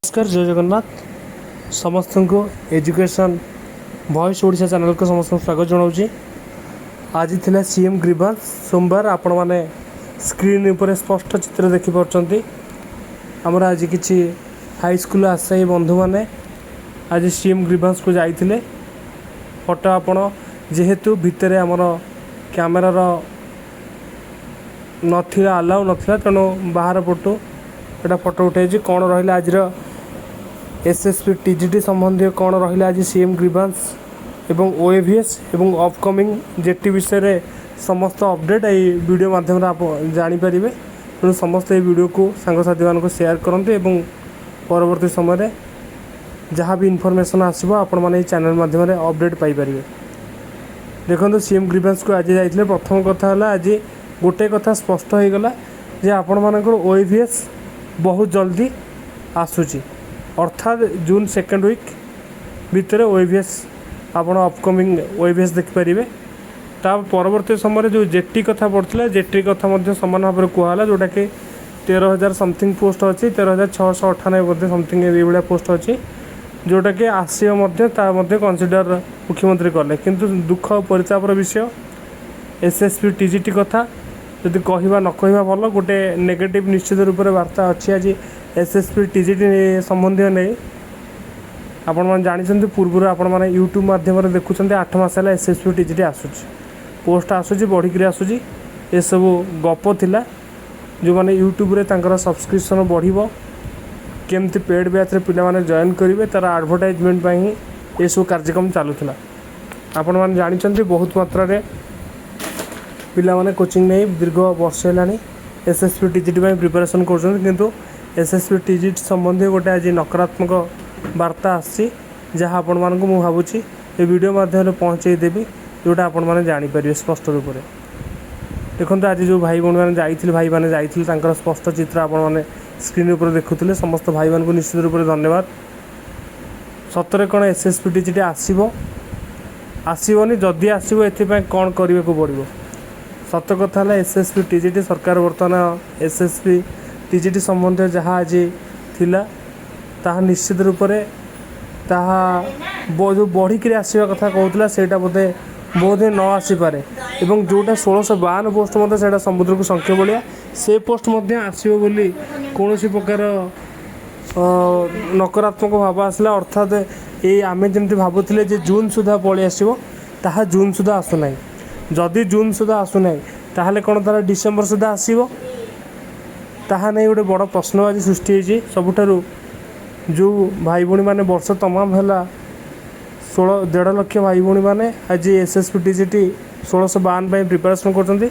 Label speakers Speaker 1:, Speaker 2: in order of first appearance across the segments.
Speaker 1: नमस्कार जय जगन्नाथ समस्त को एजुकेशन वॉइस ओडिशा चैनल को समस्त स्वागत जनाऊँ। आज थिला सीएम ग्रीवांस सोमवार आपण मैंने स्क्रीन पर स्पष्ट चित्र देखिपुंट आमर आज किसी हाईस्कल आशायी बंधु मैंने आज सीएम ग्रीवांस को जाइए फोटो आपण जेहेतु भितर आमर कैमेरार नथिला अलाउ नथिला तेणु बाहर पटू एटा फोटो उठाई कौन रहा आज एसएसपी टीजीटी संबंधी कौन रहा आज सीएम ग्रीवांस एवं ओएवीएस एवं अपकमिंग जेटी विषय समस्त अपडेट ये वीडियो माध्यम आप जानीपर तेणु समस्त ये वीडियो को सांगसाथी मान शेयर करते एवं परवर्ती समय जहाँ भी इनफॉरमेशन आसो आपण मैंने चैनल माध्यम अपडेट पाइपर। देखो सीएम ग्रीवांस को आज जाइए प्रथम कथा आज गोटे कथा स्पष्ट हो गला जे आपण मानकर ओएवीएस बहुत जल्दी आसूची अर्थात जून सेकेंड वीक भितर ओएवीएस आपण अपकमिंग ओएवीएस देखिपारे। ता परवर्ती समय जो जेटी कथा पड़ता जेटी कथा सामान भाव में कहला जोटा कि 13,000 समथिंग पोस्ट अच्छी 13,698 समथिंग ये भाया पोस्ट अच्छी जोटा कि आसो कनसीडर मुख्यमंत्री कले किंतु दुख परितापर विषय एसएसपी टीजीटी कथा जदि कहवा न कहवा भल गोटे नेगेटिव निश्चित रूप से वार्ता अच्छी आज एसएसपी टीजीटी संबंधी नहीं आपण मैंने जानी पूर्व आपण मैंने यूट्यूब माध्यम देखुं 8 मास है एसएसपी टीजीटी आसूची पोस्ट आसूची बढ़िक आसूची ये सब गप थिला जो मैंने यूट्यूब रे तांकर सब्सक्रिप्शन बढ़िबो केमती पेड बैच रे पिला माने जॉइन करेंगे तार एडवर्टाइजमेंट ही ये सब कार्यक्रम चलूला आपण मैंने जानी बहुत मात्रा रे पिला माने कोचिंग नहीं दीर्घ वर्ष है एसएसपी टीजीटी प्रिपरेशन कर एसएसपी टीजीटी संबंधी गोटे आज नकारात्मक वार्ता आसी जहाँ आपण मानक मु भावुची ये वीडियो माध्यम पहुँचे देवी जोटा आपण मैंने जानीपर स्पष्ट रूप से। देखो आज जो भाई भौणी मैंने जाइए भाई मैंने जाइए स्पष्ट चित्र आपण मैंने स्क्रीन पर देखुले समस्त भाई मान को निश्चित रूप से धन्यवाद। सतरे कौन एसएसपी टीजीटी आसबनी जदि आसो ये कौन करने को पड़ो सत कथा है एसएसपी टीजीटी सरकार बर्तमान एसएसपी टीजीटी संबंधी जहाँ आज थिला ताहा निश्चित रूप से ताहा जो बढ़िक आसवा कथा कहूला से बोधे बहुत न आसीपे एवं जोटा 1652 पोस्ट से समुद्र को संख्या भाया से पोस्ट आसो बोली कौन प्रकार नकारात्मक भाव आसला अर्थात ये आम जमी भावुले जून सुधा पलि आसो ताहा जून सुधा आसुना जदि जून सुधा आसुना ताहले कौन तार डिसेम्बर सुधा आसो ताहा नहीं गोटे बड़ प्रश्न आज सृष्टि होती सबुठारु जो भाई भौणी मैंने वर्ष तमाम है 1.5 लाख भाई भौणी मैंने आज एसएसपी टीजीटी 1652 प्रिपेरेसन कर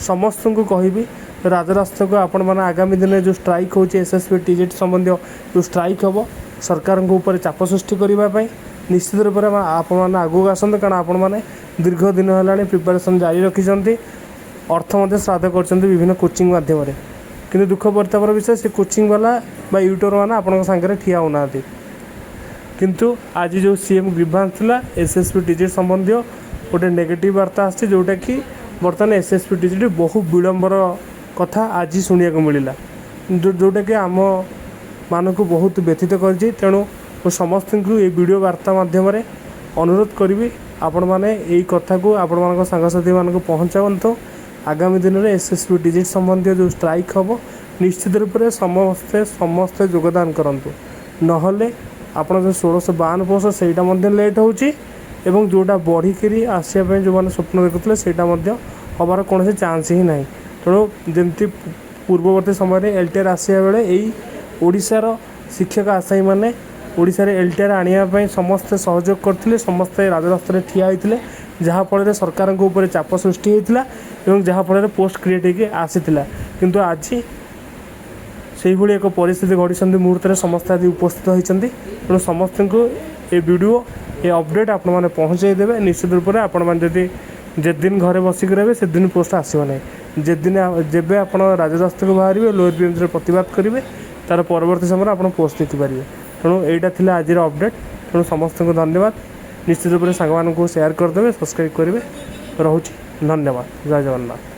Speaker 1: समस्त को कहबी राजरास्ता को आपण मैंने आगामी दिन जो स्ट्राइक हो एसएसपी टीजीटी संबंधी जो स्ट्राइक हम सरकार ऊपर चाप सृष्टि करने निश्चित रूप से आपने आगू आसते कारण आपण मैंने दीर्घ दिन है प्रिपेरेसन जारी रखिंट अर्थ श्राद्ध कर विभिन्न कोचिंग मध्यम किंतु दुख परितापर विषय से कोचिंग वाला यूट्यूबर मैंने आपण सागर ठिया होना किंतु आज जो सीएम ग्रीवांस था एसएसपी टीजीटी संबंधी गोटे नेगेटिव वार्ता आसी जोटा कि बर्तमान एसएसपी टीजीटी बहु विलंबर कथा आज शुणा मिलला जोटा कि आम मानक बहुत व्यथित कर तेणु समस्त को ये वीडियो वार्ता माध्यम अनुरोध करी आपण मैंने यही कथा को आपण मान सांगसाथी मानक पहुँचातु आगामी दिन में एसएसपी टीजीटी संबंधी जो स्ट्राइक हम निश्चित रूप से समस्ते समस्ते योगदान करूँ नहले आपड़ जो 1652 पोस्ट से लेट हो जोटा बढ़िकी आसवाई जो मैंने स्वप्न देखुले से हबार कौन चान्स ही ना तेणु जमती पूर्ववर्ती समय एलटीआर आसवा बेले यही ओडिशार शिक्षक आशायी मैंने ओडिशार एलटीआर आने समस्ते सहयोग करते समस्ते राजरास्ता ठिया होते जहाँफल सरकार ऊपर चाप सृष्टि होता जहाँफल पोस्ट क्रिएट होकर आसीला किंतु आज से एक परिस्थिति घड़ी मुहूर्त में समस्त आज उपस्थित होती तेणु समस्त को ये वीडियो ये अपडेट आपण मैंने पहुँचे देवे निश्चित रूप से आपण मैंने दिन घरे बसिक रहे से दिन पोस्ट आसो ना जेदिन जेबे आप राजरास्ता को बाहर लोअर बीएमसी प्रतिवाद करेंगे तार परवर्ती समय आप पोस्ट देखिपारे तेणु यहाँ थी आज अपडेट तेणु समस्त को धन्यवाद निश्चित रूप से सांग को शेयर करदे सब्सक्राइब करेंगे रोचे धन्यवाद जय जगन्नाथ।